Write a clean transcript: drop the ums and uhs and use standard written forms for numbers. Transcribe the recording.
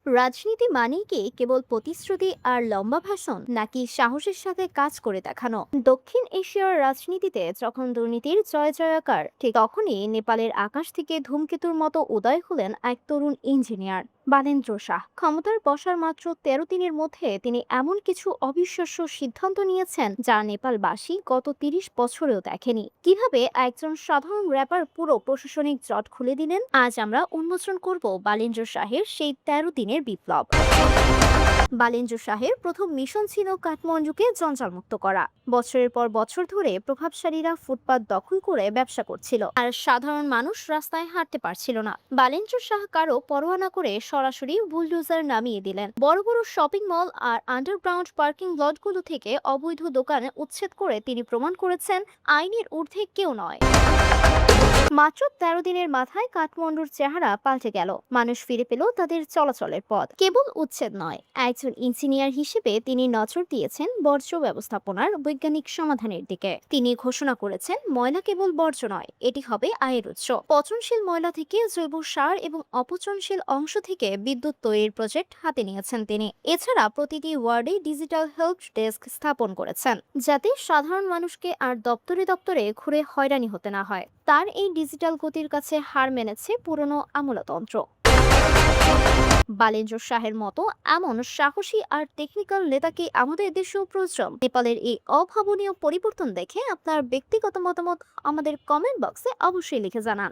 রাজনীতি মানেই কি কেবল প্রতিশ্রুতি আর লম্বা ভাষণ, নাকি সাহসের সাথে কাজ করে দেখানো? দক্ষিণ এশিয়ার রাজনীতিতে যখন দুর্নীতির জয় জয়কার, ঠিক তখনই নেপালের আকাশ থেকে ধূমকেতুর মতো উদয় হলেন এক তরুণ ইঞ্জিনিয়ার, বালেন্দ্র শাহ। ক্ষমতার বসার মাত্র 13 দিনের মধ্যে তিনি এমন কিছু অবিশ্বাস্য সিদ্ধান্ত নিয়েছেন যা নেপালবাসী গত 30 বছরেও দেখেনি। কিভাবে একজন সাধারণ র্যাপার পুরো প্রশাসনিক জট খুলে দিলেন, আজ আমরা উন্মোচন করব বালেন্দ্র শাহের সেই 13 দিনের বিপ্লব। বালেন্দ্র শাহের প্রথম মিশন ছিল কাঠমান্ডুকে জঞ্জালমুক্ত করা। বছরের পর বছর ধরে প্রভাবশালীরা ফুটপাত দখল করে ব্যবসা করছিল, আর সাধারণ মানুষ রাস্তায় হাঁটতে পারছিল না। বালেন্দ্র শাহ কারো পরোয়া না করে সরাসরি বুলডোজার নামিয়ে দিলেন। বড় বড় শপিং মল আর আন্ডারগ্রাউন্ড পার্কিং লটগুলো থেকে অবৈধ দোকান উচ্ছেদ করে তিনি প্রমাণ করেছেন আইনের ঊর্ধ্বে কেউ নয়। মাত্র 13 দিনের মাথায় কাঠমান্ডুর চেহারা পাল্টে গেল। মানুষ ফিরে পেল তাদের চলাচলের পথ। কেবল উচ্ছেদ নয়, একজন ইঞ্জিনিয়ার হিসেবে তিনি নজর দিয়েছেন বর্জ্য ব্যবস্থাপনার বৈজ্ঞানিক সমাধানের দিকে। তিনি ঘোষণা করেছেন ময়লা কেবল বর্জ্য নয়, এটি হবে আয়ের উৎস। পচনশীল ময়লা থেকে জৈব সার এবং অপচনশীল অংশ থেকে বিদ্যুৎ তৈরির প্রজেক্ট হাতে নিয়েছেন তিনি। এছাড়া প্রতিটি ওয়ার্ডে ডিজিটাল হেল্প ডেস্ক স্থাপন করেছেন, যাতে সাধারণ মানুষকে আর দপ্তরে দপ্তরে ঘুরে হয়রানি হতে না হয়। তার এই ডিজিটাল গতির কাছে হার মেনেছে পুরনো আমলাতন্ত্র। বালেন্দ্র শাহের মতো এমন সাহসী আর টেকনিক্যাল নেতাকে আমাদের দেশেও প্রয়োজন। নেপালের এই অভাবনীয় পরিবর্তন দেখে আপনার ব্যক্তিগত মতামত আমাদের কমেন্ট বক্সে অবশ্যই লিখে জানান।